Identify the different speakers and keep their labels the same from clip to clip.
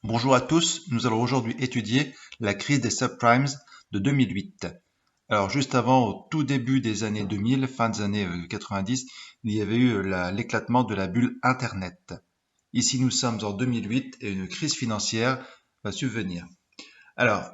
Speaker 1: Bonjour à tous, nous allons aujourd'hui étudier la crise des subprimes de 2008. Alors juste avant, au tout début des années 2000, fin des années 90, il y avait eu l'éclatement de la bulle Internet. Ici nous sommes en 2008 et une crise financière va subvenir. Alors,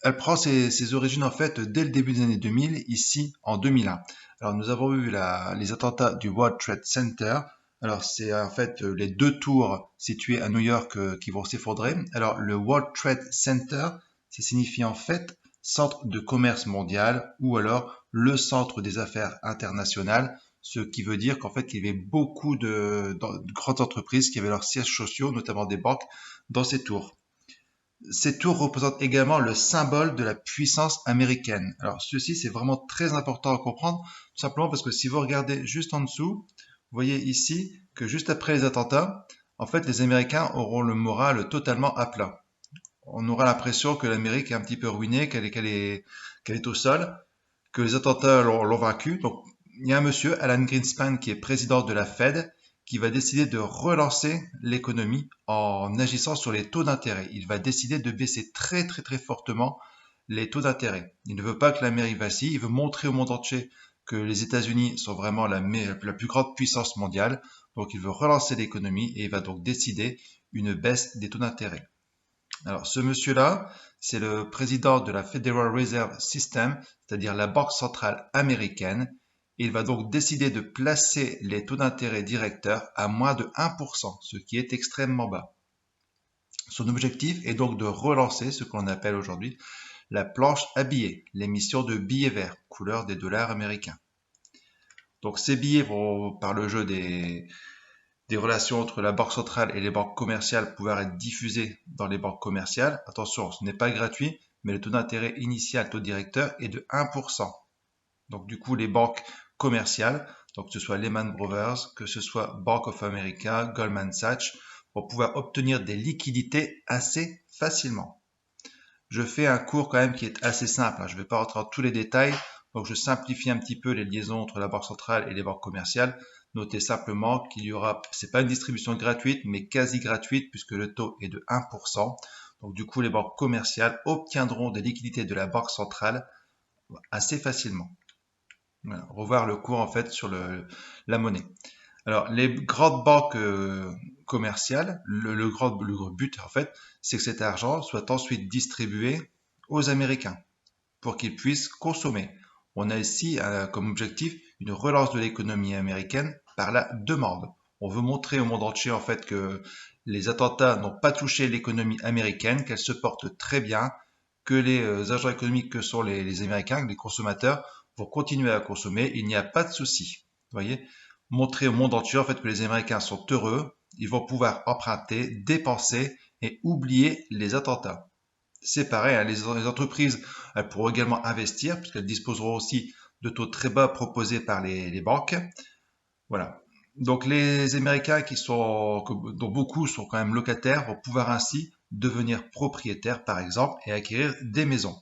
Speaker 1: elle prend ses origines en fait dès le début des années 2000, ici en 2001. Alors nous avons eu les attentats du World Trade Center. Alors c'est en fait les deux tours situées à New York qui vont s'effondrer. Alors le World Trade Center, ça signifie en fait centre de commerce mondial ou alors le centre des affaires internationales, ce qui veut dire qu'en fait il y avait beaucoup de grandes entreprises qui avaient leurs sièges sociaux, notamment des banques, dans ces tours. Ces tours représentent également le symbole de la puissance américaine. Alors ceci, c'est vraiment très important à comprendre, tout simplement parce que si vous regardez juste en dessous, vous voyez ici que juste après les attentats, en fait, les Américains auront le moral totalement à plat. On aura l'impression que l'Amérique est un petit peu ruinée, qu'elle est au sol, que les attentats l'ont vaincu. Donc, il y a un monsieur, Alan Greenspan, qui est président de la Fed, qui va décider de relancer l'économie en agissant sur les taux d'intérêt. Il va décider de baisser très très très fortement les taux d'intérêt. Il ne veut pas que l'Amérique vacille, il veut montrer au monde entier que les États-Unis sont vraiment la plus grande puissance mondiale. Donc il veut relancer l'économie et il va donc décider une baisse des taux d'intérêt. Alors, ce monsieur-là, c'est le président de la Federal Reserve System, c'est-à-dire la banque centrale américaine. Il va donc décider de placer les taux d'intérêt directeurs à moins de 1%, ce qui est extrêmement bas. Son objectif est donc de relancer ce qu'on appelle aujourd'hui la planche à billets, l'émission de billets verts, couleur des dollars américains. Donc ces billets vont, par le jeu des relations entre la banque centrale et les banques commerciales pouvoir être diffusées dans les banques commerciales. Attention, ce n'est pas gratuit, mais le taux d'intérêt initial, taux directeur, est de 1%. Donc du coup, les banques commerciales, donc que ce soit Lehman Brothers, que ce soit Bank of America, Goldman Sachs, vont pouvoir obtenir des liquidités assez facilement. Je fais un cours quand même qui est assez simple, je ne vais pas rentrer dans tous les détails, donc je simplifie un petit peu les liaisons entre la banque centrale et les banques commerciales. Notez simplement qu'il y aura, c'est pas une distribution gratuite, mais quasi gratuite puisque le taux est de 1%. Donc du coup, les banques commerciales obtiendront des liquidités de la banque centrale assez facilement. Voilà, revoir le cours en fait sur la monnaie. Alors, les grandes banques commerciales, le but en fait, c'est que cet argent soit ensuite distribué aux Américains pour qu'ils puissent consommer. On a ici comme objectif une relance de l'économie américaine par la demande. On veut montrer au monde entier en fait que les attentats n'ont pas touché l'économie américaine, qu'elle se porte très bien, que les agents économiques que sont les Américains, les consommateurs, vont continuer à consommer. Il n'y a pas de souci. Vous voyez, montrer au monde entier en fait que les Américains sont heureux, ils vont pouvoir emprunter, dépenser et oublier les attentats. C'est pareil, hein, les entreprises elles pourront également investir puisqu'elles disposeront aussi de taux très bas proposés par les banques. Voilà. Donc les Américains dont beaucoup sont quand même locataires vont pouvoir ainsi devenir propriétaires par exemple et acquérir des maisons.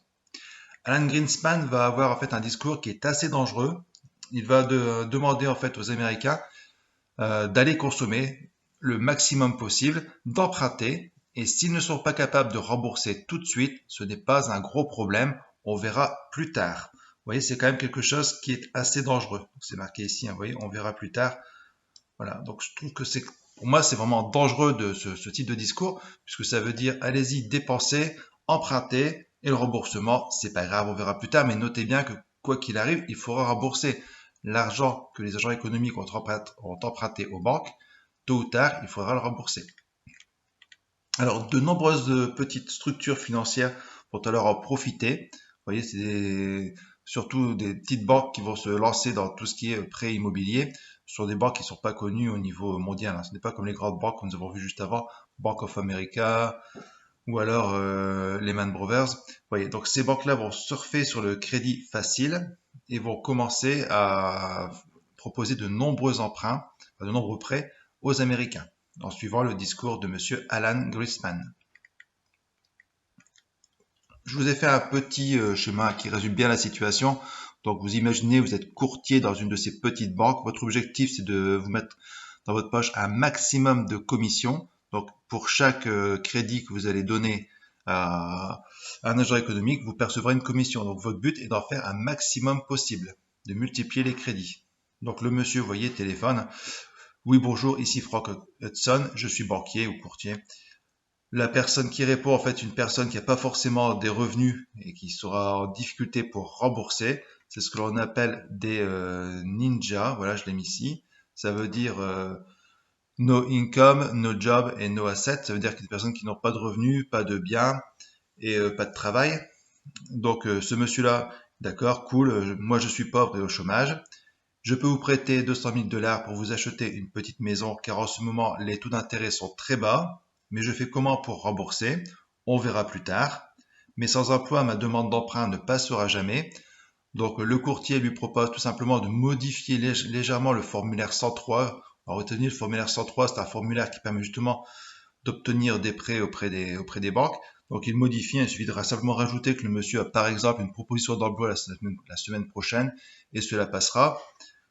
Speaker 1: Alan Greenspan va avoir en fait un discours qui est assez dangereux. Il va demander en fait aux Américains d'aller consommer le maximum possible, d'emprunter, et s'ils ne sont pas capables de rembourser tout de suite, ce n'est pas un gros problème, on verra plus tard. Vous voyez, c'est quand même quelque chose qui est assez dangereux. C'est marqué ici, hein, vous voyez, on verra plus tard. Voilà, donc je trouve que pour moi, c'est vraiment dangereux de ce type de discours, puisque ça veut dire, allez-y, dépensez, empruntez, et le remboursement, c'est pas grave, on verra plus tard, mais notez bien que quoi qu'il arrive, il faudra rembourser l'argent que les agents économiques ont emprunté aux banques, tôt ou tard, il faudra le rembourser. Alors, de nombreuses petites structures financières vont alors en profiter. Vous voyez, c'est surtout des petites banques qui vont se lancer dans tout ce qui est prêt immobilier. Ce sont des banques qui ne sont pas connues au niveau mondial. Ce n'est pas comme les grandes banques que nous avons vues juste avant, Bank of America ou alors Lehman Brothers. Vous voyez, donc ces banques-là vont surfer sur le crédit facile et vont commencer à proposer de nombreux emprunts, de nombreux prêts aux Américains, en suivant le discours de monsieur Alan Greenspan. Je vous ai fait un petit schéma qui résume bien la situation. Donc vous imaginez, vous êtes courtier dans une de ces petites banques. Votre objectif, c'est de vous mettre dans votre poche un maximum de commissions. Donc, pour chaque crédit que vous allez donner à un agent économique, vous percevrez une commission. Donc, votre but est d'en faire un maximum possible, de multiplier les crédits. Donc, le monsieur, vous voyez, téléphone. Oui, bonjour, ici Frank Hudson, je suis banquier ou courtier. La personne qui répond, en fait, une personne qui n'a pas forcément des revenus et qui sera en difficulté pour rembourser. C'est ce que l'on appelle des ninjas. Voilà, je l'ai mis ici. Ça veut dire no income, no job et no asset. Ça veut dire que des personnes qui n'ont pas de revenus, pas de biens et pas de travail. Donc, ce monsieur-là, d'accord, cool, moi je suis pauvre et au chômage. Je peux vous prêter 200 000 dollars pour vous acheter une petite maison car en ce moment les taux d'intérêt sont très bas. Mais je fais comment pour rembourser? On verra plus tard. Mais sans emploi, ma demande d'emprunt ne passera jamais. Donc le courtier lui propose tout simplement de modifier légèrement le formulaire 103. Alors retenez, le formulaire 103, c'est un formulaire qui permet justement d'obtenir des prêts auprès des banques. Donc il modifie, il suffit de simplement rajouter que le monsieur a par exemple une proposition d'emploi la semaine prochaine et cela passera.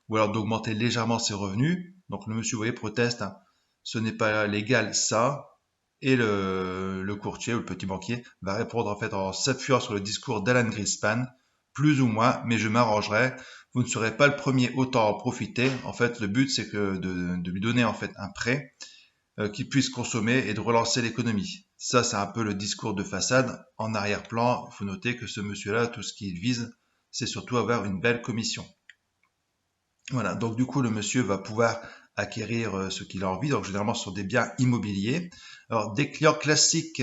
Speaker 1: Ou alors d'augmenter légèrement ses revenus. Donc le monsieur, vous voyez, proteste, hein, ce n'est pas légal ça. Et le courtier ou le petit banquier va répondre en fait en s'appuyant sur le discours d'Alan Greenspan, plus ou moins, mais je m'arrangerai. Vous ne serez pas le premier, autant en profiter. En fait, le but c'est que de lui donner en fait un prêt qu'il puisse consommer et de relancer l'économie. Ça, c'est un peu le discours de façade. En arrière-plan, il faut noter que ce monsieur-là, tout ce qu'il vise, c'est surtout avoir une belle commission. Voilà, donc du coup, le monsieur va pouvoir acquérir ce qu'il a envie. Donc généralement, ce sont des biens immobiliers. Alors, des clients classiques,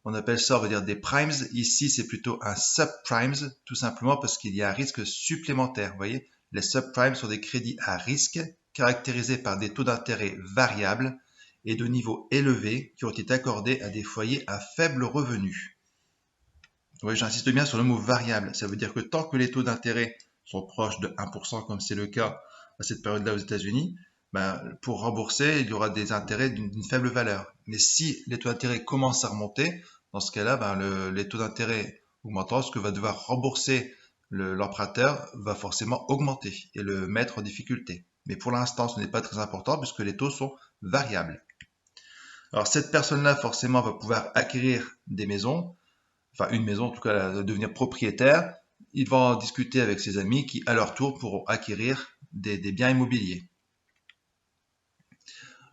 Speaker 1: on appelle ça, on va dire des primes. Ici, c'est plutôt un subprimes, tout simplement parce qu'il y a un risque supplémentaire. Vous voyez, les subprimes sont des crédits à risque caractérisés par des taux d'intérêt variables et de niveau élevé qui ont été accordés à des foyers à faible revenu. Oui, j'insiste bien sur le mot variable. Ça veut dire que tant que les taux d'intérêt sont proches de 1%, comme c'est le cas à cette période-là aux États-Unis, ben, pour rembourser, il y aura des intérêts d'une faible valeur. Mais si les taux d'intérêt commencent à remonter, dans ce cas-là, ben, les taux d'intérêt augmentant, ce que va devoir rembourser l'emprunteur va forcément augmenter et le mettre en difficulté. Mais pour l'instant, ce n'est pas très important puisque les taux sont variables. Alors cette personne-là, forcément, va pouvoir acquérir des maisons, enfin une maison en tout cas, devenir propriétaire. Il va en discuter avec ses amis qui, à leur tour, pourront acquérir des biens immobiliers.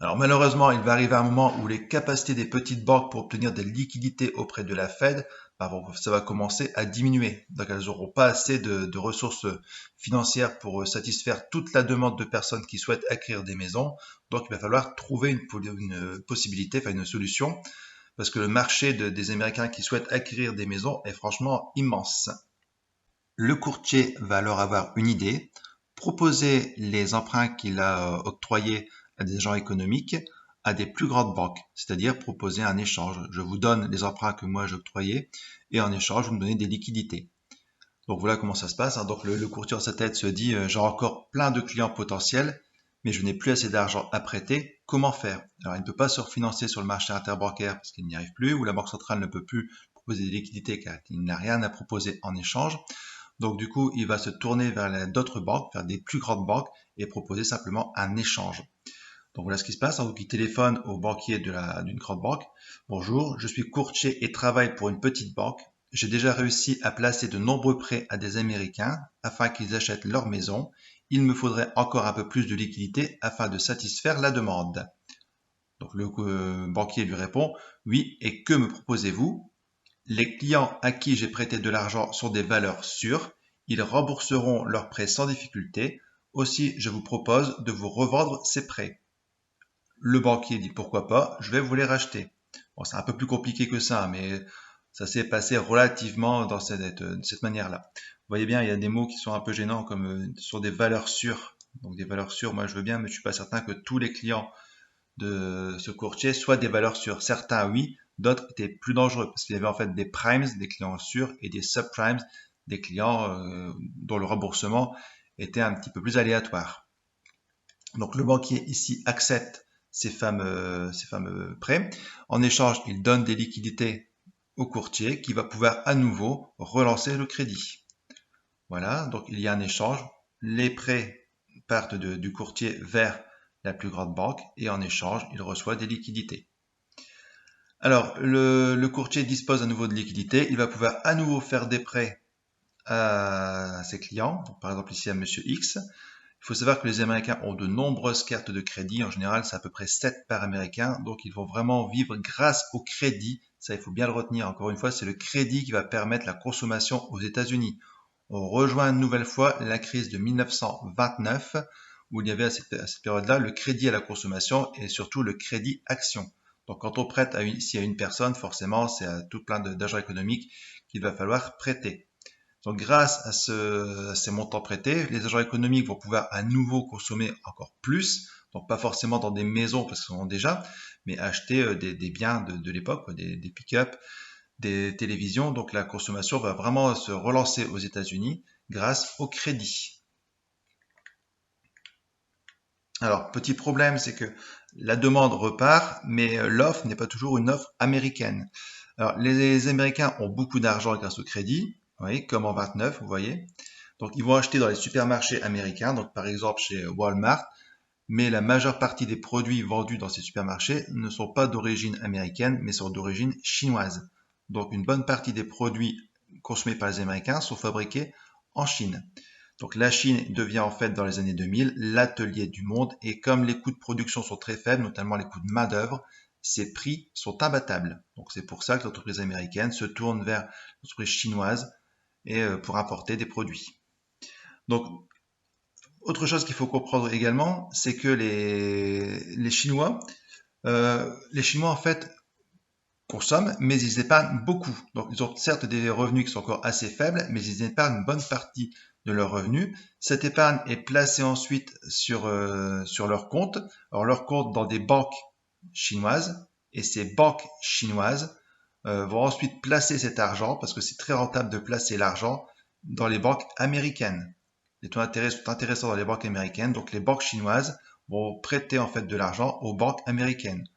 Speaker 1: Alors malheureusement, il va arriver un moment où les capacités des petites banques pour obtenir des liquidités auprès de la Fed, ça va commencer à diminuer. Donc elles n'auront pas assez de ressources financières pour satisfaire toute la demande de personnes qui souhaitent acquérir des maisons. Donc il va falloir trouver une possibilité, enfin une solution, parce que le marché des Américains qui souhaitent acquérir des maisons est franchement immense. Le courtier va alors avoir une idée, proposer les emprunts qu'il a octroyés à des agents économiques à des plus grandes banques, c'est-à-dire proposer un échange. Je vous donne les emprunts que moi j'ai octroyés et en échange, vous me donnez des liquidités. Donc voilà comment ça se passe. Donc le courtier en sa tête se dit j'ai encore plein de clients potentiels, mais je n'ai plus assez d'argent à prêter. Comment faire? Alors il ne peut pas se refinancer sur le marché interbancaire parce qu'il n'y arrive plus, ou la banque centrale ne peut plus proposer des liquidités car il n'a rien à proposer en échange. Donc du coup, il va se tourner vers d'autres banques, vers des plus grandes banques et proposer simplement un échange. Donc voilà ce qui se passe. Donc il téléphone au banquier d'une grande banque. Bonjour, je suis courtier et travaille pour une petite banque. J'ai déjà réussi à placer de nombreux prêts à des Américains afin qu'ils achètent leur maison. Il me faudrait encore un peu plus de liquidité afin de satisfaire la demande. Donc le banquier lui répond, oui, et que me proposez-vous? Les clients à qui j'ai prêté de l'argent sont des valeurs sûres. Ils rembourseront leurs prêts sans difficulté. Aussi, je vous propose de vous revendre ces prêts. Le banquier dit pourquoi pas, je vais vous les racheter. Bon, c'est un peu plus compliqué que ça, mais ça s'est passé relativement de cette manière-là. Vous voyez bien, il y a des mots qui sont un peu gênants comme sur des valeurs sûres. Donc des valeurs sûres, moi je veux bien, mais je suis pas certain que tous les clients de ce courtier soient des valeurs sûres. Certains oui, d'autres étaient plus dangereux parce qu'il y avait en fait des primes, des clients sûrs, et des subprimes, des clients dont le remboursement était un petit peu plus aléatoire. Donc le banquier ici accepte ces fameux prêts. En échange, il donne des liquidités au courtier qui va pouvoir à nouveau relancer le crédit. Voilà, donc il y a un échange. Les prêts partent du courtier vers la plus grande banque et en échange, il reçoit des liquidités. Alors, le courtier dispose à nouveau de liquidité. Il va pouvoir à nouveau faire des prêts à ses clients. Donc, par exemple, ici à Monsieur X. Il faut savoir que les Américains ont de nombreuses cartes de crédit. En général, c'est à peu près 7 par Américain. Donc, ils vont vraiment vivre grâce au crédit. Ça, il faut bien le retenir. Encore une fois, c'est le crédit qui va permettre la consommation aux États-Unis. On rejoint une nouvelle fois la crise de 1929, où il y avait à cette période-là le crédit à la consommation et surtout le crédit action. Donc, quand on prête ici à une personne, forcément, c'est à tout plein d'agents économiques qu'il va falloir prêter. Donc, grâce à ces montants prêtés, les agents économiques vont pouvoir à nouveau consommer encore plus. Donc, pas forcément dans des maisons parce qu'ils en ont déjà, mais acheter des biens de l'époque, des pick-up, des télévisions. Donc, la consommation va vraiment se relancer aux États-Unis grâce au crédit. Alors, petit problème, c'est que la demande repart, mais l'offre n'est pas toujours une offre américaine. Alors, les Américains ont beaucoup d'argent grâce au crédit, oui, comme en 29, vous voyez. Donc, ils vont acheter dans les supermarchés américains, donc par exemple chez Walmart, mais la majeure partie des produits vendus dans ces supermarchés ne sont pas d'origine américaine, mais sont d'origine chinoise. Donc, une bonne partie des produits consommés par les Américains sont fabriqués en Chine. Donc la Chine devient en fait dans les années 2000 l'atelier du monde et comme les coûts de production sont très faibles, notamment les coûts de main-d'œuvre, ces prix sont imbattables. Donc c'est pour ça que l'entreprise américaine se tourne vers l'entreprise chinoise et pour importer des produits. Donc autre chose qu'il faut comprendre également, c'est que les Chinois en fait consomment, mais ils épargnent beaucoup. Donc, ils ont certes des revenus qui sont encore assez faibles, mais ils épargnent une bonne partie de leurs revenus. Cette épargne est placée ensuite sur leur compte. Alors, leur compte dans des banques chinoises, et ces banques chinoises vont ensuite placer cet argent, parce que c'est très rentable de placer l'argent dans les banques américaines. Les taux d'intérêt sont intéressants dans les banques américaines, donc les banques chinoises vont prêter en fait de l'argent aux banques américaines.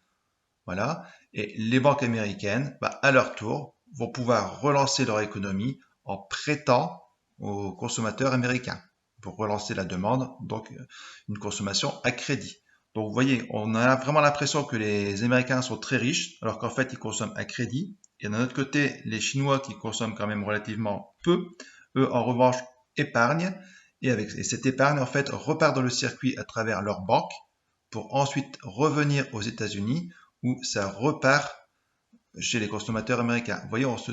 Speaker 1: Voilà. Et les banques américaines, à leur tour, vont pouvoir relancer leur économie en prêtant aux consommateurs américains pour relancer la demande, donc une consommation à crédit. Donc vous voyez, on a vraiment l'impression que les Américains sont très riches, alors qu'en fait ils consomment à crédit. Et d'un autre côté, les Chinois qui consomment quand même relativement peu, eux en revanche épargnent. Et cette épargne en fait repart dans le circuit à travers leurs banques pour ensuite revenir aux États-Unis où ça repart chez les consommateurs américains. Vous voyez, on se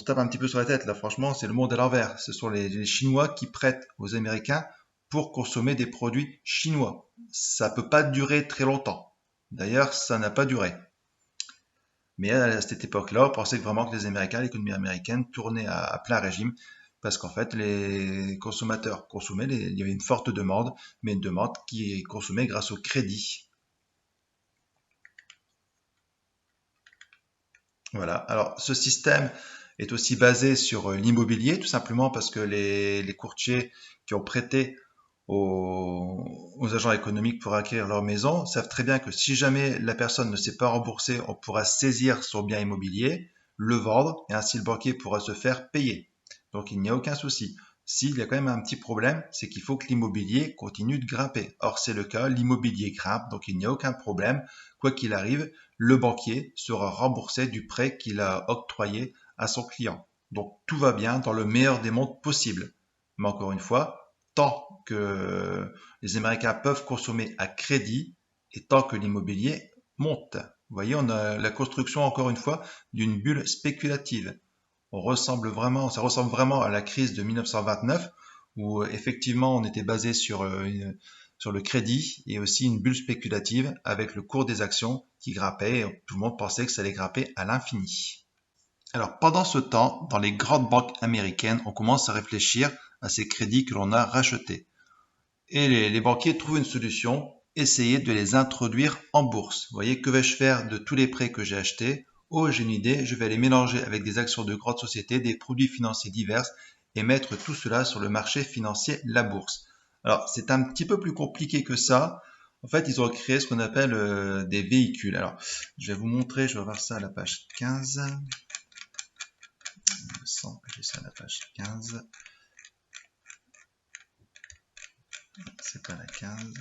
Speaker 1: tape un petit peu sur la tête là, franchement, c'est le monde à l'envers. Ce sont les Chinois qui prêtent aux Américains pour consommer des produits chinois. Ça peut pas durer très longtemps. D'ailleurs, ça n'a pas duré. Mais à cette époque-là, on pensait vraiment que les Américains, l'économie américaine tournait à plein régime parce qu'en fait, les consommateurs consommaient, il y avait une forte demande, mais une demande qui est consommée grâce au crédit. Voilà. Alors, ce système est aussi basé sur l'immobilier, tout simplement parce que les courtiers qui ont prêté aux agents économiques pour acquérir leur maison savent très bien que si jamais la personne ne s'est pas remboursée, on pourra saisir son bien immobilier, le vendre, et ainsi le banquier pourra se faire payer. Donc, il n'y a aucun souci. S'il y a quand même un petit problème, c'est qu'il faut que l'immobilier continue de grimper. Or, c'est le cas, l'immobilier grimpe, donc il n'y a aucun problème. Quoi qu'il arrive, le banquier sera remboursé du prêt qu'il a octroyé à son client. Donc tout va bien dans le meilleur des mondes possible. Mais encore une fois, tant que les Américains peuvent consommer à crédit et tant que l'immobilier monte. Vous voyez, on a la construction encore une fois d'une bulle spéculative. Ça ressemble vraiment à la crise de 1929 où effectivement on était basé sur le crédit et aussi une bulle spéculative avec le cours des actions qui grimpait et tout le monde pensait que ça allait grimper à l'infini. Alors pendant ce temps, dans les grandes banques américaines, on commence à réfléchir à ces crédits que l'on a rachetés. Et les banquiers trouvent une solution, essayer de les introduire en bourse. Vous voyez, que vais-je faire de tous les prêts que j'ai achetés? Oh, j'ai une idée, je vais les mélanger avec des actions de grandes sociétés, des produits financiers divers et mettre tout cela sur le marché financier, la bourse. Alors, c'est un petit peu plus compliqué que ça. En fait, ils ont créé ce qu'on appelle des véhicules. Alors, je vais vous montrer, je vais voir ça à la page 15. Il me semble que j'ai ça à la page 15. C'est pas la 15.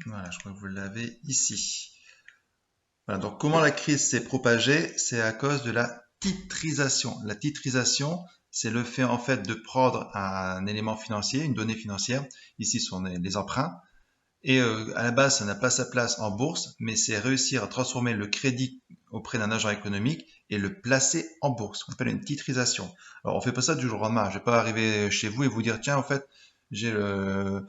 Speaker 1: Voilà, je crois que vous l'avez ici. Voilà, donc comment la crise s'est propagée? C'est à cause de la titrisation. La titrisation, c'est le fait en fait de prendre un élément financier, une donnée financière, ici ce sont les emprunts, et à la base ça n'a pas sa place en bourse, mais c'est réussir à transformer le crédit auprès d'un agent économique et le placer en bourse, on appelle une titrisation. Alors on fait pas ça du jour au lendemain, je vais pas arriver chez vous et vous dire tiens en fait j'ai le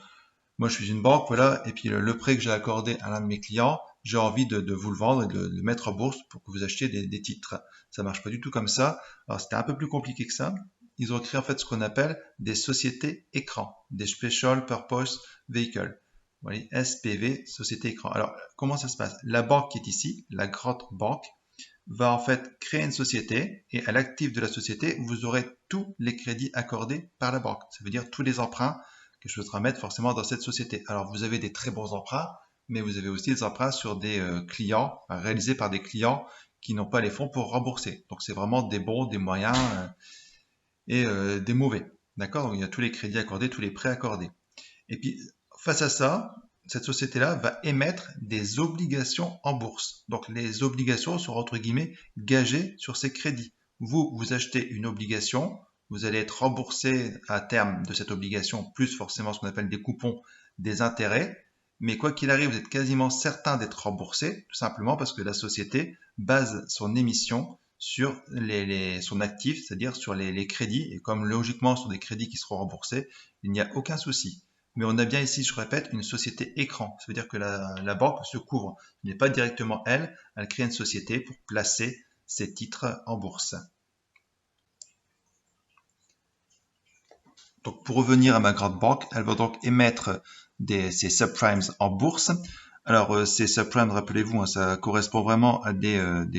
Speaker 1: moi, je suis une banque, voilà, et puis le prêt que j'ai accordé à l'un de mes clients, j'ai envie de vous le vendre et de le mettre en bourse pour que vous achetiez des titres. Ça marche pas du tout comme ça. Alors, c'était un peu plus compliqué que ça. Ils ont créé en fait ce qu'on appelle des sociétés écrans, des Special Purpose Vehicles. Vous voyez, SPV, société écran. Alors, comment ça se passe? La banque qui est ici, la grande banque, va en fait créer une société et à l'actif de la société, vous aurez tous les crédits accordés par la banque. Ça veut dire tous les emprunts que je voudrais mettre forcément dans cette société. Alors vous avez des très bons emprunts, mais vous avez aussi des emprunts sur des clients, réalisés par des clients qui n'ont pas les fonds pour rembourser. Donc c'est vraiment des bons, des moyens et des mauvais. D'accord? Donc il y a tous les crédits accordés, tous les prêts accordés. Et puis face à ça, cette société-là va émettre des obligations en bourse. Donc les obligations sont entre guillemets gagées sur ces crédits. Vous achetez une obligation, vous allez être remboursé à terme de cette obligation, plus forcément ce qu'on appelle des coupons, des intérêts. Mais quoi qu'il arrive, vous êtes quasiment certain d'être remboursé, tout simplement parce que la société base son émission sur son actif, c'est-à-dire sur les crédits. Et comme logiquement, ce sont des crédits qui seront remboursés, il n'y a aucun souci. Mais on a bien ici, je répète, une société écran. Ça veut dire que la banque se couvre. Ce n'est pas directement elle crée une société pour placer ses titres en bourse. Donc pour revenir à ma grande banque, elle va donc émettre ces subprimes en bourse. Alors ces subprimes, rappelez-vous, hein, ça correspond vraiment à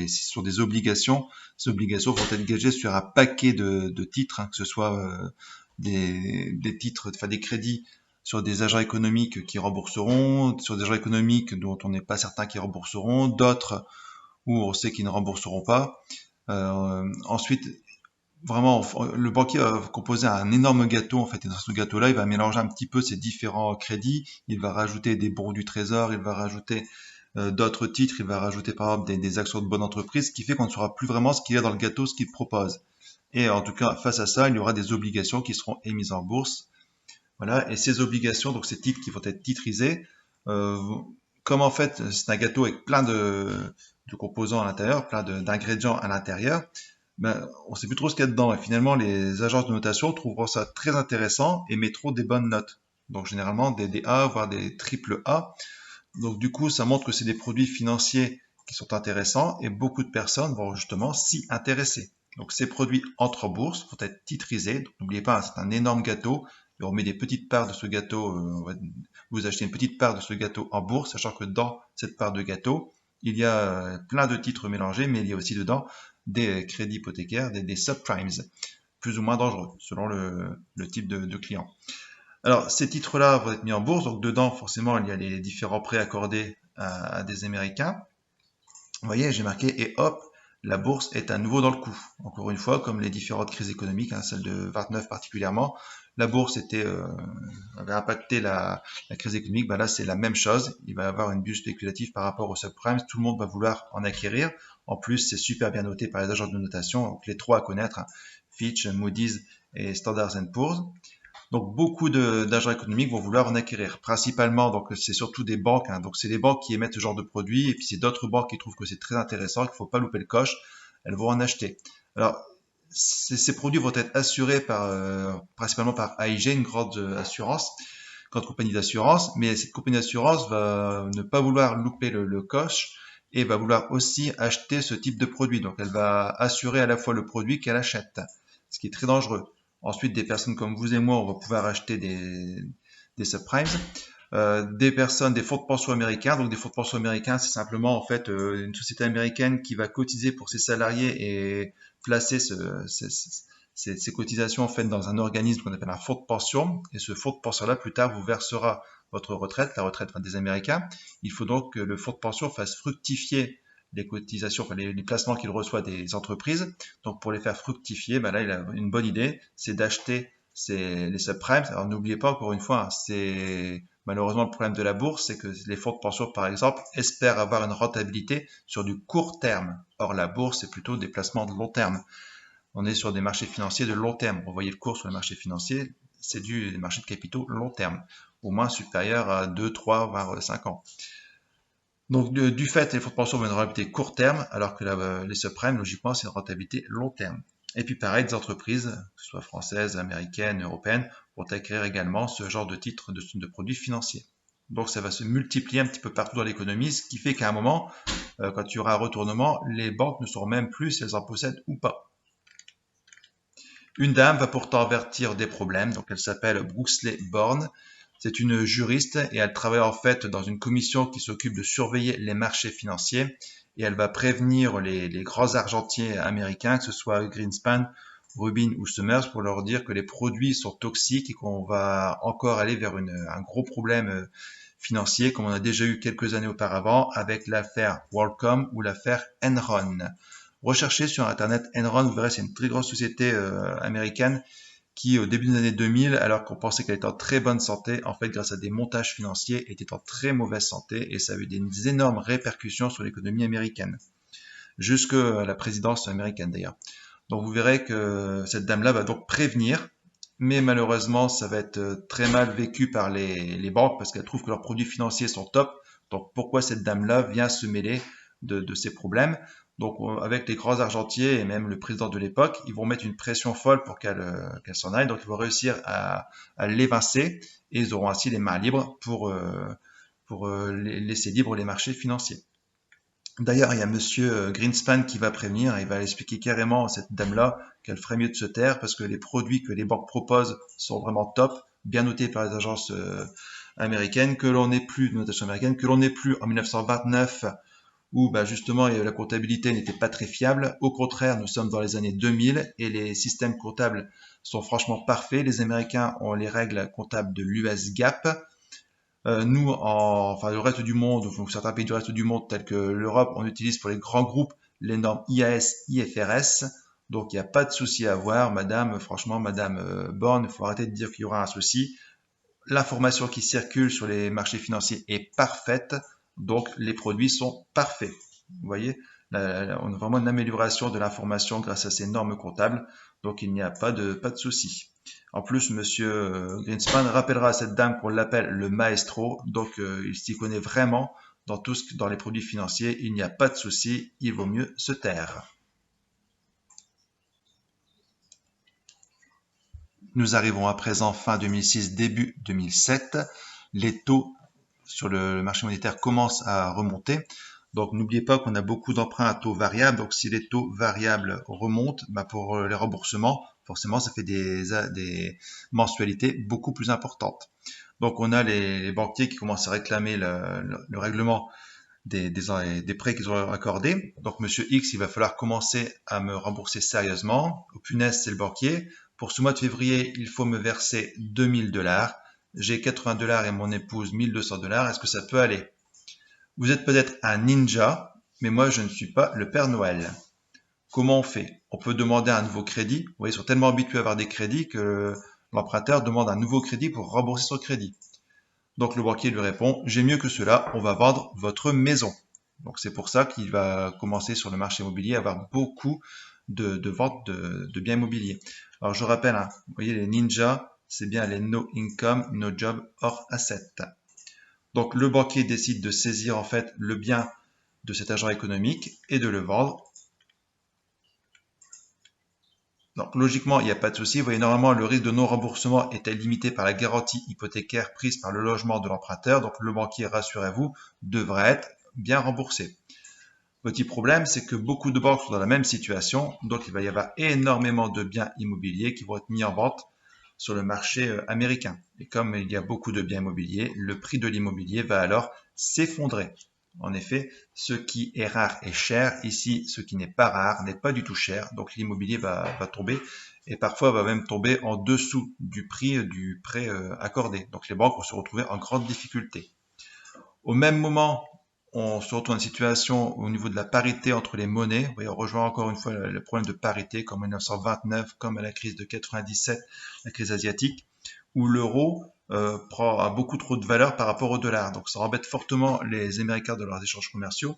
Speaker 1: sur des obligations. Ces obligations vont être gagées sur un paquet de titres, hein, que ce soit des titres, enfin des crédits sur des agents économiques qui rembourseront, sur des agents économiques dont on n'est pas certain qu'ils rembourseront, d'autres où on sait qu'ils ne rembourseront pas. Ensuite, vraiment, le banquier va composer un énorme gâteau, en fait, et dans ce gâteau-là, il va mélanger un petit peu ces différents crédits, il va rajouter des bons du trésor, il va rajouter d'autres titres, il va rajouter par exemple des actions de bonne entreprise, ce qui fait qu'on ne saura plus vraiment ce qu'il y a dans le gâteau, ce qu'il propose. Et en tout cas, face à ça, il y aura des obligations qui seront émises en bourse. Voilà, et ces obligations, donc ces titres qui vont être titrisés, euh, comme en fait c'est un gâteau avec plein de composants à l'intérieur, plein d'ingrédients à l'intérieur, ben, on sait plus trop ce qu'il y a dedans. Et finalement, les agences de notation trouveront ça très intéressant et mettront des bonnes notes. Donc généralement des A, voire des triple A. Donc du coup, ça montre que c'est des produits financiers qui sont intéressants et beaucoup de personnes vont justement s'y intéresser. Donc ces produits entrent en bourse, vont être titrisés. Donc n'oubliez pas, c'est un énorme gâteau. Et on met des petites parts de ce gâteau, vous achetez une petite part de ce gâteau en bourse, sachant que dans cette part de gâteau, il y a plein de titres mélangés, mais il y a aussi dedans des crédits hypothécaires, des subprimes, plus ou moins dangereux, selon le type de client. Alors, ces titres-là vont être mis en bourse, donc dedans, forcément, il y a les différents prêts accordés à des Américains. Vous voyez, j'ai marqué, et hop, la bourse est à nouveau dans le coup. Encore une fois, comme les différentes crises économiques, hein, celle de 29 particulièrement, la bourse avait impacté la crise économique. Ben là, c'est la même chose. Il va y avoir une bulle spéculative par rapport aux subprimes. Tout le monde va vouloir en acquérir. En plus, c'est super bien noté par les agences de notation. Donc, les trois à connaître, hein, Fitch, Moody's et Standard & Poor's. Donc beaucoup d'agents économiques vont vouloir en acquérir. Principalement, donc c'est surtout des banques. Hein, donc c'est les banques qui émettent ce genre de produits, et puis c'est d'autres banques qui trouvent que c'est très intéressant, qu'il ne faut pas louper le coche. Elles vont en acheter. Alors ces produits vont être assurés principalement par AIG, une grande grande compagnie d'assurance. Mais cette compagnie d'assurance va ne pas vouloir louper le coche et va vouloir aussi acheter ce type de produit. Donc elle va assurer à la fois le produit qu'elle achète, ce qui est très dangereux. Ensuite, des personnes comme vous et moi, on va pouvoir acheter des subprimes. Des personnes, des fonds de pension américains. Donc, des fonds de pension américains, c'est simplement en fait une société américaine qui va cotiser pour ses salariés et placer ces cotisations en fait dans un organisme qu'on appelle un fonds de pension. Et ce fonds de pension-là, plus tard, vous versera votre retraite, la retraite des Américains. Il faut donc que le fonds de pension fasse fructifier les cotisations, enfin les placements qu'il reçoit des entreprises. Donc pour les faire fructifier, ben là il a une bonne idée, c'est d'acheter les subprimes. Alors n'oubliez pas encore une fois, c'est Malheureusement, le problème de la bourse, c'est que les fonds de pension, par exemple, espèrent avoir une rentabilité sur du court terme. Or, la bourse, c'est plutôt des placements de long terme. On est sur des marchés financiers de long terme. Vous voyez le cours sur le marché financier, c'est des marchés de capitaux long terme, au moins supérieur à 2, 3, voire 5 ans. Donc, du fait, les fonds de pension ont une rentabilité court terme, alors que les subprimes, logiquement, c'est une rentabilité long terme. Et puis pareil, des entreprises, que ce soit françaises, américaines, européennes, vont acquérir également ce genre de titres de produits financiers. Donc ça va se multiplier un petit peu partout dans l'économie, ce qui fait qu'à un moment, quand il y aura un retournement, les banques ne sauront même plus si elles en possèdent ou pas. Une dame va pourtant avertir des problèmes, donc elle s'appelle Brooksley Born. C'est une juriste et elle travaille en fait dans une commission qui s'occupe de surveiller les marchés financiers et elle va prévenir les grands argentiers américains, que ce soit Greenspan, Rubin ou Summers, pour leur dire que les produits sont toxiques et qu'on va encore aller vers un gros problème financier comme on a déjà eu quelques années auparavant avec l'affaire WorldCom ou l'affaire Enron. Recherchez sur Internet Enron, vous verrez c'est une très grosse société américaine qui au début des années 2000, alors qu'on pensait qu'elle était en très bonne santé, en fait grâce à des montages financiers, était en très mauvaise santé et ça a eu des énormes répercussions sur l'économie américaine, jusqu'à la présidence américaine d'ailleurs. Donc vous verrez que cette dame-là va donc prévenir, mais malheureusement ça va être très mal vécu par les banques parce qu'elles trouvent que leurs produits financiers sont top. Donc pourquoi cette dame-là vient se mêler de ces problèmes? Donc avec les grands argentiers et même le président de l'époque, ils vont mettre une pression folle pour qu'elle s'en aille. Donc ils vont réussir à l'évincer et ils auront ainsi les mains libres pour laisser libre les marchés financiers. D'ailleurs, il y a monsieur Greenspan qui va prévenir, il va expliquer carrément à cette dame-là qu'elle ferait mieux de se taire parce que les produits que les banques proposent sont vraiment top, bien notés par les agences américaines, que l'on n'est plus, notation américaine, que l'on n'est plus en 1929 où justement la comptabilité n'était pas très fiable. Au contraire, nous sommes dans les années 2000 et les systèmes comptables sont franchement parfaits. Les Américains ont les règles comptables de l'US GAAP. Nous, le reste du monde, donc certains pays du reste du monde, tels que l'Europe, on utilise pour les grands groupes les normes IAS, IFRS. Donc, il n'y a pas de souci à avoir, madame. Franchement, madame Born, il faut arrêter de dire qu'il y aura un souci. L'information qui circule sur les marchés financiers est parfaite. Donc, les produits sont parfaits. Vous voyez, on a vraiment une amélioration de l'information grâce à ces normes comptables. Donc, il n'y a pas de souci. En plus, monsieur Greenspan rappellera à cette dame qu'on l'appelle le maestro. Donc, il s'y connaît vraiment dans les produits financiers. Il n'y a pas de souci. Il vaut mieux se taire. Nous arrivons à présent fin 2006, début 2007. Les taux sur le marché monétaire commencent à remonter. Donc n'oubliez pas qu'on a beaucoup d'emprunts à taux variables. Donc si les taux variables remontent, pour les remboursements, forcément ça fait des mensualités beaucoup plus importantes. Donc on a les banquiers qui commencent à réclamer le règlement des prêts qu'ils ont accordés. Donc monsieur X, il va falloir commencer à me rembourser sérieusement. Au punaise, c'est le banquier. Pour ce mois de février, il faut me verser 2000 $. J'ai 80 $ et mon épouse 1200 $. Est-ce que ça peut aller? Vous êtes peut-être un ninja, mais moi je ne suis pas le Père Noël. Comment on fait? On peut demander un nouveau crédit. Vous voyez, ils sont tellement habitués à avoir des crédits que l'emprunteur demande un nouveau crédit pour rembourser son crédit. Donc le banquier lui répond, j'ai mieux que cela, on va vendre votre maison. Donc c'est pour ça qu'il va commencer sur le marché immobilier à avoir beaucoup de ventes de biens immobiliers. Alors je rappelle, vous voyez les ninjas, c'est bien les no income, no job or asset. Donc le banquier décide de saisir en fait le bien de cet agent économique et de le vendre. Donc logiquement, il n'y a pas de souci. Vous voyez, normalement, le risque de non-remboursement était limité par la garantie hypothécaire prise par le logement de l'emprunteur. Donc le banquier, rassurez-vous, devrait être bien remboursé. Petit problème, c'est que beaucoup de banques sont dans la même situation. Donc il va y avoir énormément de biens immobiliers qui vont être mis en vente sur le marché américain. Et comme il y a beaucoup de biens immobiliers, le prix de l'immobilier va alors s'effondrer. En effet, ce qui est rare est cher. Ici, ce qui n'est pas rare n'est pas du tout cher. Donc l'immobilier va tomber et parfois va même tomber en dessous du prix du prêt accordé. Donc les banques vont se retrouver en grande difficulté. Au même moment, on se retrouve dans une situation au niveau de la parité entre les monnaies. Vous voyez, on rejoint encore une fois le problème de parité comme en 1929, comme à la crise de 97, la crise asiatique, où l'euro a beaucoup trop de valeur par rapport au dollar. Donc ça embête fortement les Américains dans leurs échanges commerciaux.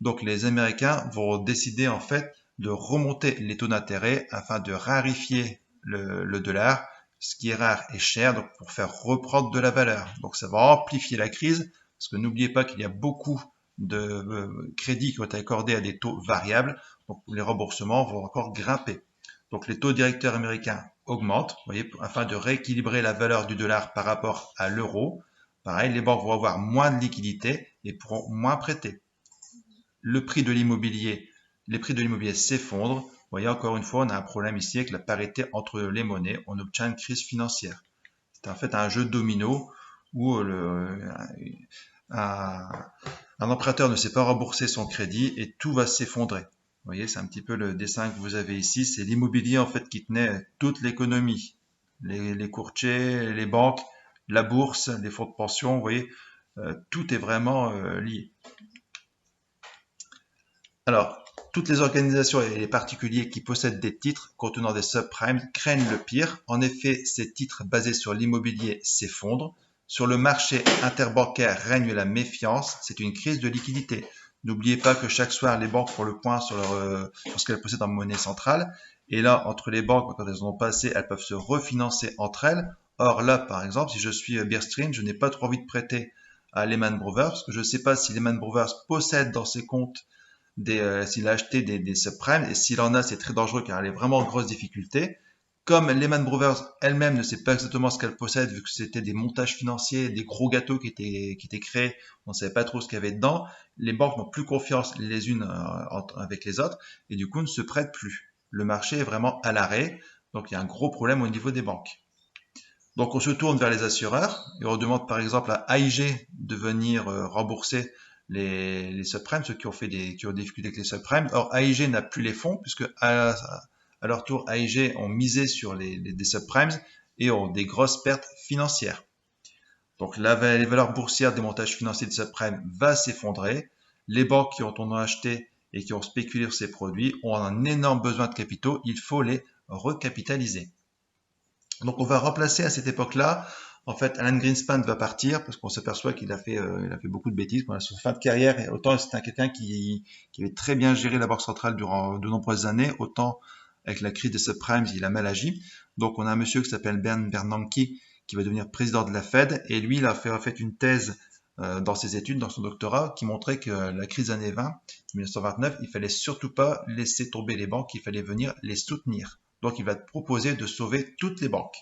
Speaker 1: Donc les Américains vont décider en fait de remonter les taux d'intérêt afin de raréfier le dollar, ce qui est rare et cher, donc pour faire reprendre de la valeur. Donc ça va amplifier la crise, parce que n'oubliez pas qu'il y a beaucoup de crédits qui ont été accordés à des taux variables, donc les remboursements vont encore grimper. Donc les taux directeurs américains augmentent, vous voyez, afin de rééquilibrer la valeur du dollar par rapport à l'euro. Pareil, les banques vont avoir moins de liquidités et pourront moins prêter. Le prix de l'immobilier, les prix de l'immobilier s'effondrent. Vous voyez, encore une fois, on a un problème ici avec la parité entre les monnaies. On obtient une crise financière. C'est en fait un jeu domino où un, un emprunteur ne sait pas rembourser son crédit et tout va s'effondrer. Vous voyez, c'est un petit peu le dessin que vous avez ici. C'est l'immobilier en fait qui tenait toute l'économie. Les courtiers, les banques, la bourse, les fonds de pension, vous voyez, tout est vraiment lié. Alors, toutes les organisations et les particuliers qui possèdent des titres contenant des subprimes craignent le pire. En effet, ces titres basés sur l'immobilier s'effondrent. Sur le marché interbancaire règne la méfiance. C'est une crise de liquidité. N'oubliez pas que chaque soir, les banques font le point sur ce qu'elles possèdent en monnaie centrale. Et là, entre les banques, quand elles en ont pas assez, elles peuvent se refinancer entre elles. Or là, par exemple, si je suis Bear Stearns, je n'ai pas trop envie de prêter à Lehman Brothers, parce que je ne sais pas si Lehman Brothers possède dans ses comptes s'il a acheté des subprimes, et s'il en a, c'est très dangereux car elle est vraiment en grosse difficulté. Comme Lehman Brothers elle-même ne sait pas exactement ce qu'elle possède, vu que c'était des montages financiers, des gros gâteaux qui étaient créés, on ne savait pas trop ce qu'il y avait dedans, les banques n'ont plus confiance les unes avec les autres, et du coup ne se prêtent plus. Le marché est vraiment à l'arrêt, donc il y a un gros problème au niveau des banques. Donc on se tourne vers les assureurs et on demande par exemple à AIG de venir rembourser les subprimes, ceux qui ont qui ont des difficultés avec les subprimes. Or AIG n'a plus les fonds puisque à leur tour AIG ont misé sur des subprimes et ont des grosses pertes financières. Donc les valeurs boursières des montages financiers des subprimes va s'effondrer. Les banques qui ont acheté et qui ont spéculé sur ces produits ont un énorme besoin de capitaux. Il faut les recapitaliser. Donc on va remplacer à cette époque-là, en fait, Alan Greenspan va partir parce qu'on s'aperçoit qu'il a il a fait beaucoup de bêtises pendant sa fin de carrière. Et autant c'était quelqu'un qui avait très bien géré la Banque centrale durant de nombreuses années, autant avec la crise des subprimes, il a mal agi. Donc on a un monsieur qui s'appelle Bernanke qui va devenir président de la Fed et lui, il a fait une thèse dans ses études, dans son doctorat, qui montrait que la crise des années 20, 1929, il fallait surtout pas laisser tomber les banques, il fallait venir les soutenir. Donc il va te proposer de sauver toutes les banques.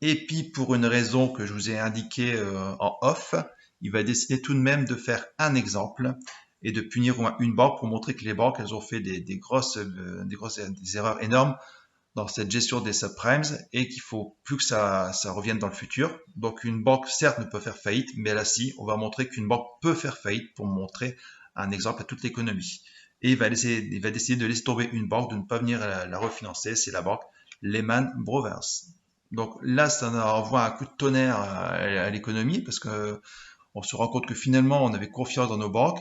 Speaker 1: Et puis pour une raison que je vous ai indiquée en off, il va décider tout de même de faire un exemple et de punir au moins une banque pour montrer que les banques elles ont fait des erreurs énormes dans cette gestion des subprimes et qu'il faut plus que ça revienne dans le futur. Donc une banque certes ne peut faire faillite, mais là si, on va montrer qu'une banque peut faire faillite pour montrer un exemple à toute l'économie. Et il va décider de laisser tomber une banque, de ne pas venir la refinancer, c'est la banque Lehman Brothers. Donc là, ça envoie un coup de tonnerre à l'économie parce que on se rend compte que finalement, on avait confiance dans nos banques.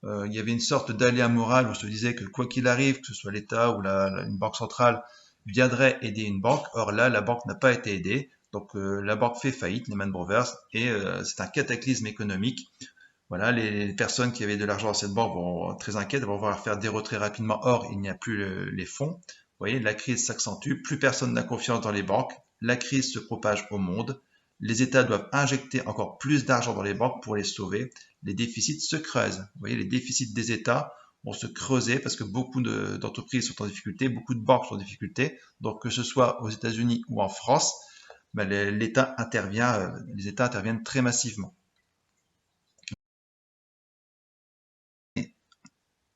Speaker 1: Il y avait une sorte d'aléa moral où on se disait que quoi qu'il arrive, que ce soit l'État ou une banque centrale, viendrait aider une banque. Or là, la banque n'a pas été aidée. Donc la banque fait faillite, Lehman Brothers, et c'est un cataclysme économique. Voilà, les personnes qui avaient de l'argent dans cette banque vont très inquiètes, vont vouloir faire des retraits rapidement. Or, il n'y a plus les fonds. Vous voyez, la crise s'accentue, plus personne n'a confiance dans les banques, la crise se propage au monde, les États doivent injecter encore plus d'argent dans les banques pour les sauver, les déficits se creusent. Vous voyez, les déficits des États vont se creuser parce que beaucoup d'entreprises sont en difficulté, beaucoup de banques sont en difficulté. Donc que ce soit aux États-Unis ou en France, ben, l'État intervient, les États interviennent très massivement.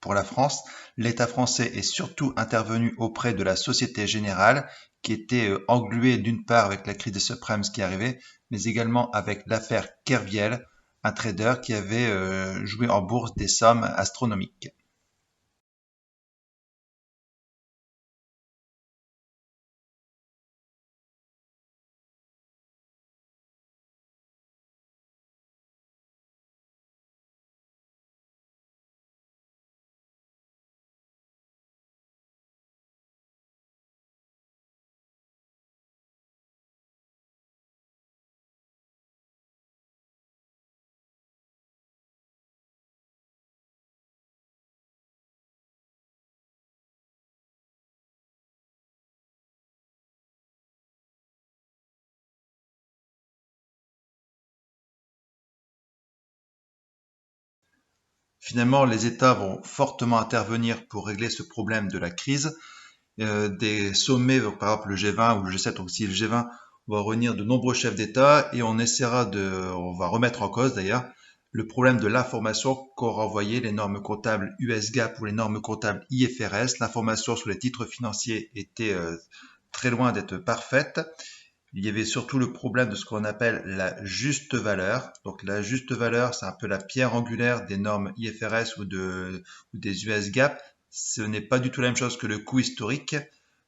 Speaker 1: Pour la France, l'État français est surtout intervenu auprès de la Société Générale, qui était engluée d'une part avec la crise des subprimes qui arrivait, mais également avec l'affaire Kerviel, un trader qui avait joué en bourse des sommes astronomiques. finalement, les États vont fortement intervenir pour régler ce problème de la crise. Des sommets, par exemple le G20 ou le G7, donc aussi le G20, on va réunir de nombreux chefs d'État et on va remettre en cause d'ailleurs le problème de l'information qu'ont renvoyé les normes comptables US GAAP ou les normes comptables IFRS. L'information sur les titres financiers était très loin d'être parfaite. Il y avait surtout le problème de ce qu'on appelle la juste valeur. Donc la juste valeur, c'est un peu la pierre angulaire des normes IFRS ou des US GAAP. Ce n'est pas du tout la même chose que le coût historique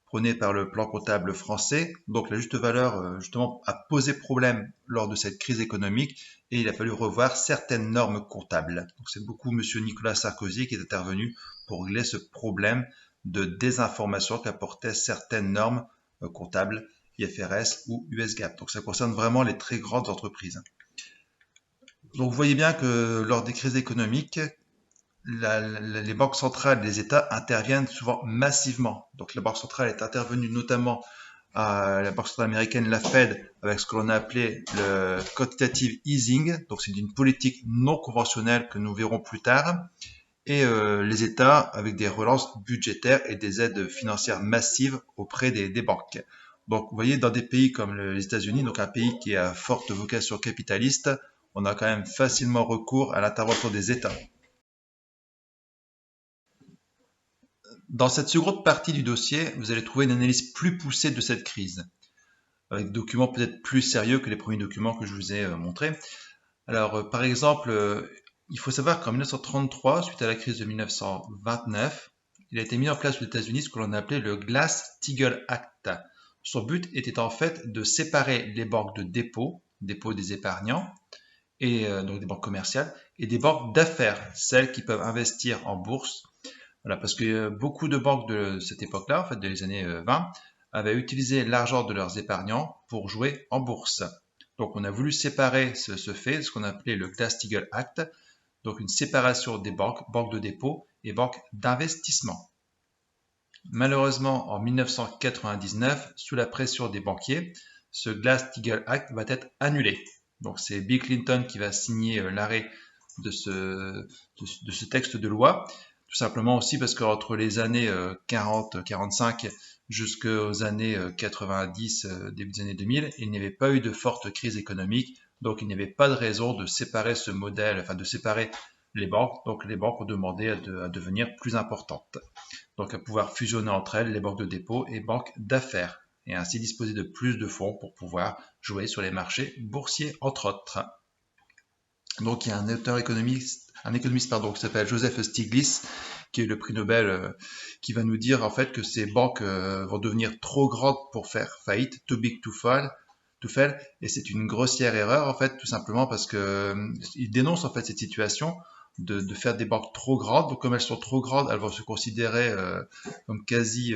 Speaker 1: prôné par le plan comptable français. Donc la juste valeur, justement, a posé problème lors de cette crise économique et il a fallu revoir certaines normes comptables. Donc c'est beaucoup monsieur Nicolas Sarkozy qui est intervenu pour régler ce problème de désinformation qu'apportaient certaines normes comptables IFRS ou US GAAP. Donc ça concerne vraiment les très grandes entreprises. Donc vous voyez bien que lors des crises économiques, les banques centrales des États interviennent souvent massivement. Donc la Banque centrale est intervenue notamment à la Banque centrale américaine, la Fed, avec ce que l'on a appelé le quantitative easing. Donc c'est une politique non conventionnelle que nous verrons plus tard. Et les États avec des relances budgétaires et des aides financières massives auprès des banques. Donc vous voyez, dans des pays comme les États-Unis, donc un pays qui a forte vocation capitaliste, on a quand même facilement recours à l'intervention des États. Dans cette seconde partie du dossier, vous allez trouver une analyse plus poussée de cette crise, avec des documents peut-être plus sérieux que les premiers documents que je vous ai montrés. Alors, par exemple, il faut savoir qu'en 1933, suite à la crise de 1929, il a été mis en place aux États-Unis ce que l'on appelait le Glass-Steagall Act. Son but était en fait de séparer les banques de dépôt des épargnants, et donc des banques commerciales, et des banques d'affaires, celles qui peuvent investir en bourse. Voilà, parce que beaucoup de banques de cette époque-là, en fait, des années 20, avaient utilisé l'argent de leurs épargnants pour jouer en bourse. Donc, on a voulu séparer ce fait, ce qu'on appelait le Glass-Steagall Act, donc une séparation des banques, banques de dépôt et banques d'investissement. Malheureusement, en 1999, sous la pression des banquiers, ce Glass-Steagall Act va être annulé. Donc, c'est Bill Clinton qui va signer l'arrêt de ce texte de loi. Tout simplement aussi parce qu'entre les années 40-45 jusqu'aux années 90, début des années 2000, il n'y avait pas eu de forte crise économique, donc il n'y avait pas de raison de séparer ce modèle, enfin de séparer les banques. Donc les banques ont demandé à devenir plus importantes, donc à pouvoir fusionner entre elles les banques de dépôt et banques d'affaires, et ainsi disposer de plus de fonds pour pouvoir jouer sur les marchés boursiers, entre autres. Donc il y a un économiste qui s'appelle Joseph Stiglitz, qui est le prix Nobel, qui va nous dire en fait que ces banques vont devenir trop grandes pour faire faillite, too big to fail, et c'est une grossière erreur en fait, tout simplement parce que il dénonce en fait cette situation de faire des banques trop grandes. Donc comme elles sont trop grandes, elles vont se considérer comme quasi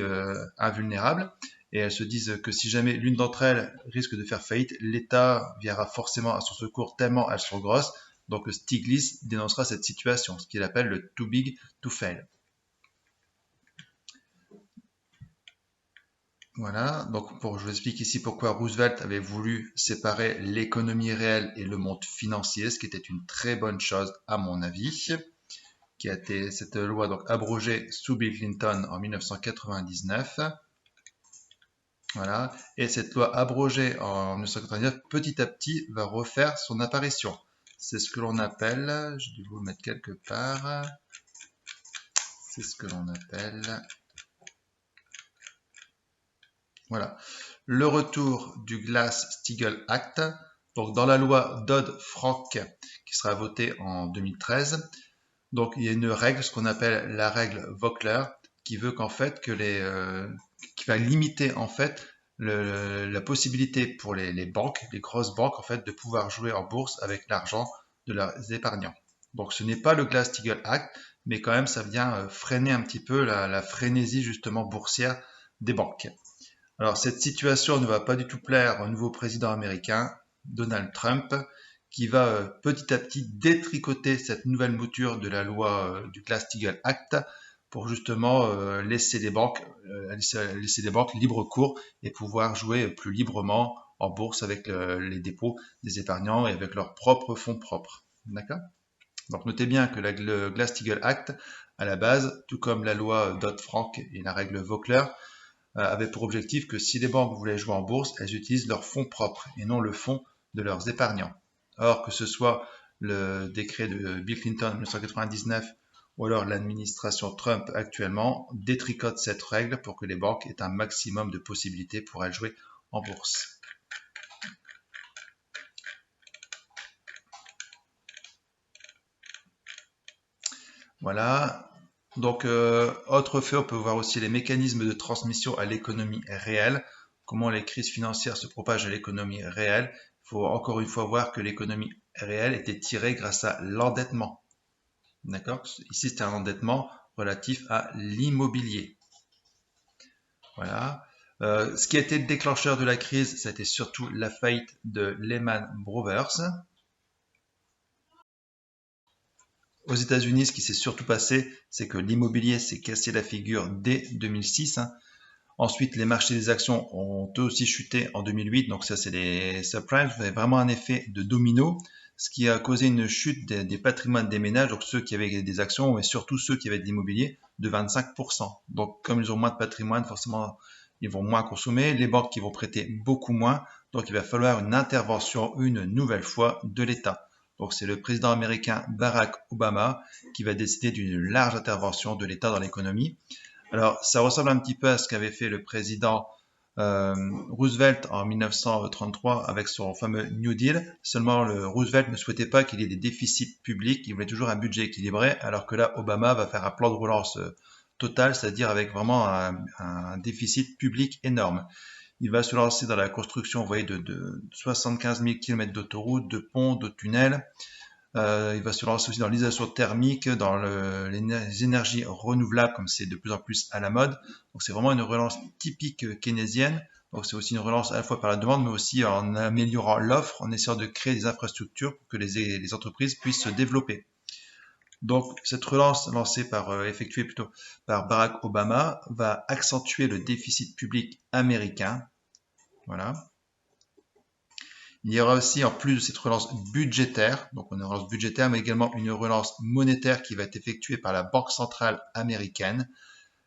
Speaker 1: invulnérables. Et elles se disent que si jamais l'une d'entre elles risque de faire faillite, l'État viendra forcément à son secours tellement elles sont grosses. Donc Stiglitz dénoncera cette situation, ce qu'il appelle le too big to fail. Voilà, donc je vous explique ici pourquoi Roosevelt avait voulu séparer l'économie réelle et le monde financier, ce qui était une très bonne chose à mon avis, qui a été cette loi donc abrogée sous Bill Clinton en 1999. Voilà, et cette loi abrogée en 1999, petit à petit, va refaire son apparition. C'est ce que l'on appelle, je vais vous le mettre quelque part, c'est ce que l'on appelle, voilà, le retour du Glass-Steagall Act, donc dans la loi Dodd-Frank qui sera votée en 2013. Donc il y a une règle, ce qu'on appelle la règle Volcker, qui veut qu'en fait qui va limiter en fait la possibilité pour les banques, les grosses banques en fait, de pouvoir jouer en bourse avec l'argent de leurs épargnants. Donc ce n'est pas le Glass-Steagall Act, mais quand même ça vient freiner un petit peu la frénésie justement boursière des banques. Alors cette situation ne va pas du tout plaire au nouveau président américain, Donald Trump, qui va petit à petit détricoter cette nouvelle mouture de la loi du Glass-Steagall Act pour justement laisser les banques libre cours et pouvoir jouer plus librement en bourse avec les dépôts des épargnants et avec leurs propres fonds propres. D'accord ? Donc notez bien que le Glass-Steagall Act, à la base, tout comme la loi Dodd-Frank et la règle Volcker, avait pour objectif que si les banques voulaient jouer en bourse, elles utilisent leurs fonds propres et non le fonds de leurs épargnants. Or, que ce soit le décret de Bill Clinton en 1999 ou alors l'administration Trump actuellement, détricote cette règle pour que les banques aient un maximum de possibilités pour aller jouer en bourse. Voilà. Donc, autre fait, on peut voir aussi les mécanismes de transmission à l'économie réelle, comment les crises financières se propagent à l'économie réelle. Il faut encore une fois voir que l'économie réelle était tirée grâce à l'endettement. D'accord? Ici, c'était un endettement relatif à l'immobilier. Voilà. Ce qui a été le déclencheur de la crise, c'était surtout la faillite de Lehman Brothers. Aux États-Unis, ce qui s'est surtout passé, c'est que l'immobilier s'est cassé la figure dès 2006. Ensuite, les marchés des actions ont eux aussi chuté en 2008. Donc ça, c'est les subprimes. Vous avez vraiment un effet de domino, ce qui a causé une chute des patrimoines des ménages, donc ceux qui avaient des actions et surtout ceux qui avaient de l'immobilier, de 25%. Donc comme ils ont moins de patrimoine, forcément, ils vont moins consommer. Les banques qui vont prêter beaucoup moins. Donc il va falloir une intervention une nouvelle fois de l'État. Donc c'est le président américain Barack Obama qui va décider d'une large intervention de l'État dans l'économie. Alors ça ressemble un petit peu à ce qu'avait fait le président Roosevelt en 1933 avec son fameux New Deal. Seulement le Roosevelt ne souhaitait pas qu'il y ait des déficits publics, il voulait toujours un budget équilibré, alors que là Obama va faire un plan de relance total, c'est-à-dire avec vraiment un déficit public énorme. Il va se lancer dans la construction, vous voyez, de 75 000 km d'autoroutes, de ponts, de tunnels. Il va se lancer aussi dans l'isolation thermique, dans les énergies renouvelables, comme c'est de plus en plus à la mode. Donc c'est vraiment une relance typique keynésienne. Donc c'est aussi une relance à la fois par la demande, mais aussi en améliorant l'offre, en essayant de créer des infrastructures pour que les entreprises puissent se développer. Donc cette relance effectuée plutôt par Barack Obama va accentuer le déficit public américain. Voilà. Il y aura aussi, en plus de cette relance budgétaire, donc une relance budgétaire, mais également une relance monétaire qui va être effectuée par la Banque centrale américaine,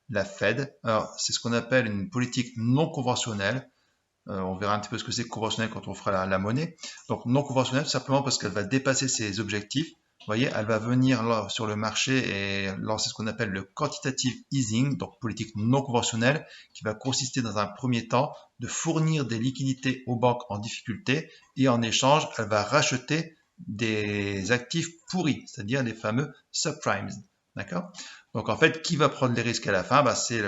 Speaker 1: la Fed. Alors, c'est ce qu'on appelle une politique non conventionnelle. On verra un petit peu ce que c'est conventionnel quand on fera la monnaie. Donc, non conventionnelle, tout simplement parce qu'elle va dépasser ses objectifs. Vous voyez, elle va venir là, sur le marché et lancer ce qu'on appelle le quantitative easing, donc politique non conventionnelle, qui va consister dans un premier temps de fournir des liquidités aux banques en difficulté et en échange, elle va racheter des actifs pourris, c'est-à-dire les fameux subprimes. D'accord? Donc en fait, qui va prendre les risques à la fin? C'est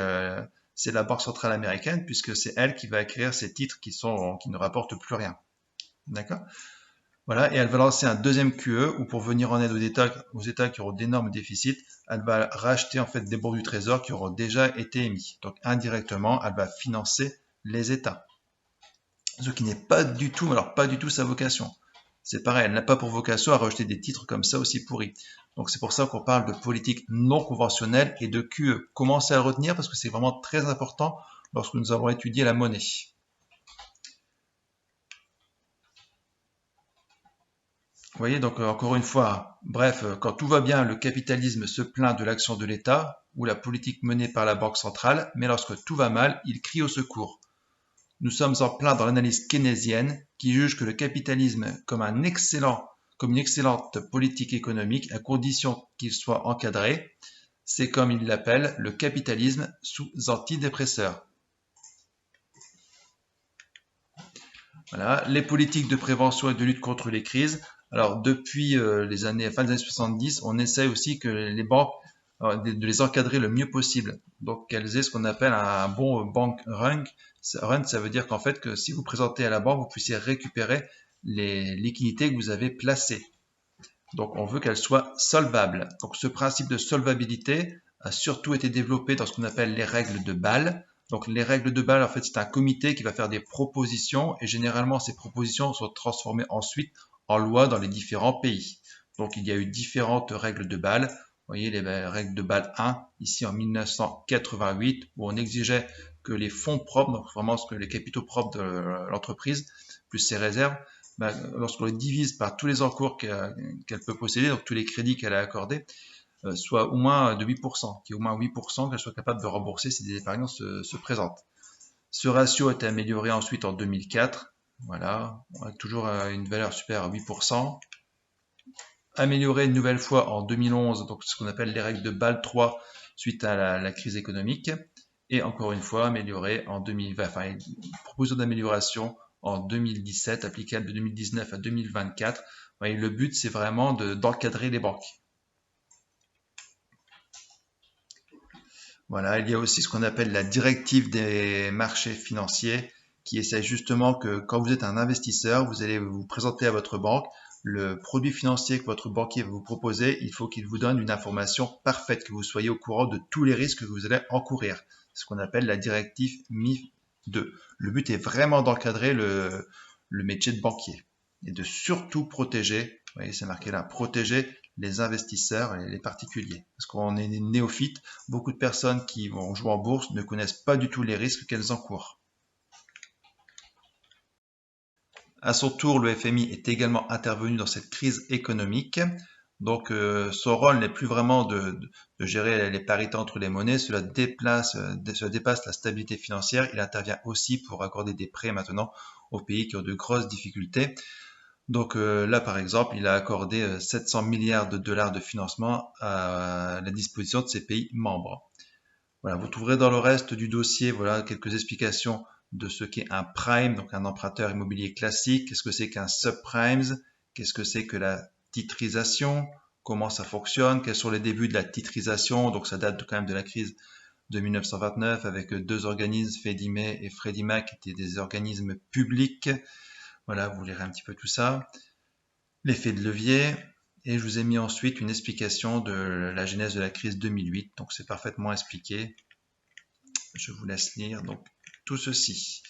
Speaker 1: la Banque centrale américaine, puisque c'est elle qui va acquérir ces titres qui ne rapportent plus rien. D'accord? Voilà, et elle va lancer un deuxième QE où pour venir en aide aux États qui auront d'énormes déficits, elle va racheter en fait des bons du trésor qui auront déjà été émis. Donc indirectement, elle va financer les États. Ce qui n'est pas du tout, alors pas du tout sa vocation. C'est pareil, elle n'a pas pour vocation à rejeter des titres comme ça aussi pourris. Donc c'est pour ça qu'on parle de politique non conventionnelle et de QE. Commencez à le retenir parce que c'est vraiment très important lorsque nous avons étudié la monnaie. Vous voyez, donc encore une fois, bref, quand tout va bien, le capitalisme se plaint de l'action de l'État ou la politique menée par la Banque centrale, mais lorsque tout va mal, il crie au secours. Nous sommes en plein dans l'analyse keynésienne qui juge que le capitalisme comme une excellente politique économique à condition qu'il soit encadré, c'est comme il l'appelle le capitalisme sous antidépresseur. Voilà, les politiques de prévention et de lutte contre les crises. Alors depuis fin des années 70, on essaie aussi que les banques de les encadrer le mieux possible. Donc qu'elles aient ce qu'on appelle un bon bank run. Run, ça veut dire qu'en fait que si vous présentez à la banque, vous puissiez récupérer les liquidités que vous avez placées. Donc on veut qu'elles soient solvables. Donc ce principe de solvabilité a surtout été développé dans ce qu'on appelle les règles de Bâle. Donc les règles de Bâle, en fait, c'est un comité qui va faire des propositions et généralement ces propositions sont transformées ensuite en loi dans les différents pays. Donc il y a eu différentes règles de Bâle. Vous voyez les règles de Bâle 1, ici en 1988, où on exigeait que les fonds propres, donc vraiment les capitaux propres de l'entreprise, plus ses réserves, lorsqu'on les divise par tous les encours qu'elle peut posséder, donc tous les crédits qu'elle a accordés, soit au moins de 8%, qu'il y ait au moins 8% qu'elle soit capable de rembourser si des épargnants se présentent. Ce ratio a été amélioré ensuite en 2004. Voilà, on a toujours une valeur supérieure à 8%. Amélioré une nouvelle fois en 2011, donc ce qu'on appelle les règles de Bâle 3 suite à la crise économique. Et encore une fois, amélioré en 2020, enfin, une proposition d'amélioration en 2017, applicable de 2019 à 2024. Et le but, c'est vraiment d'encadrer les banques. Voilà, il y a aussi ce qu'on appelle la directive des marchés financiers qui essaie justement que quand vous êtes un investisseur, vous allez vous présenter à votre banque, le produit financier que votre banquier va vous proposer, il faut qu'il vous donne une information parfaite, que vous soyez au courant de tous les risques que vous allez encourir. C'est ce qu'on appelle la directive MIF 2. Le but est vraiment d'encadrer le métier de banquier et de surtout protéger, vous voyez c'est marqué là, protéger les investisseurs et les particuliers. Parce qu'on est néophyte, beaucoup de personnes qui vont jouer en bourse ne connaissent pas du tout les risques qu'elles encourent. À son tour, le FMI est également intervenu dans cette crise économique. Donc, son rôle n'est plus vraiment de gérer les parités entre les monnaies, cela dépasse la stabilité financière. Il intervient aussi pour accorder des prêts maintenant aux pays qui ont de grosses difficultés. Donc là, par exemple, il a accordé 700 milliards de dollars de financement à la disposition de ses pays membres. Voilà, vous trouverez dans le reste du dossier voilà, quelques explications de ce qu'est un prime, donc un emprunteur immobilier classique, qu'est-ce que c'est qu'un subprime, qu'est-ce que c'est que la titrisation, comment ça fonctionne, quels sont les débuts de la titrisation, donc ça date quand même de la crise de 1929 avec deux organismes, Fannie Mae et Freddie Mac, qui étaient des organismes publics. Voilà, vous lirez un petit peu tout ça. L'effet de levier, et je vous ai mis ensuite une explication de la genèse de la crise 2008, donc c'est parfaitement expliqué. Je vous laisse lire donc tout ceci.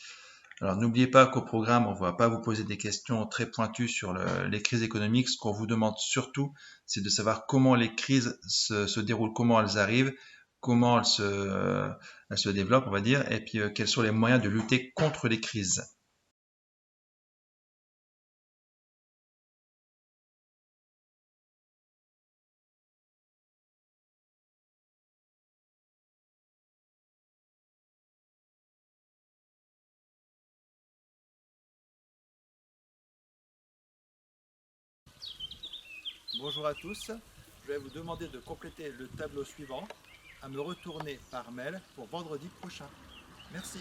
Speaker 1: Alors n'oubliez pas qu'au programme, on ne va pas vous poser des questions très pointues sur les crises économiques. Ce qu'on vous demande surtout, c'est de savoir comment les crises se déroulent, comment elles arrivent, comment elles se développent, on va dire, et puis quels sont les moyens de lutter contre les crises. Bonjour à tous, je vais vous demander de compléter le tableau suivant à me retourner par mail pour vendredi prochain. Merci.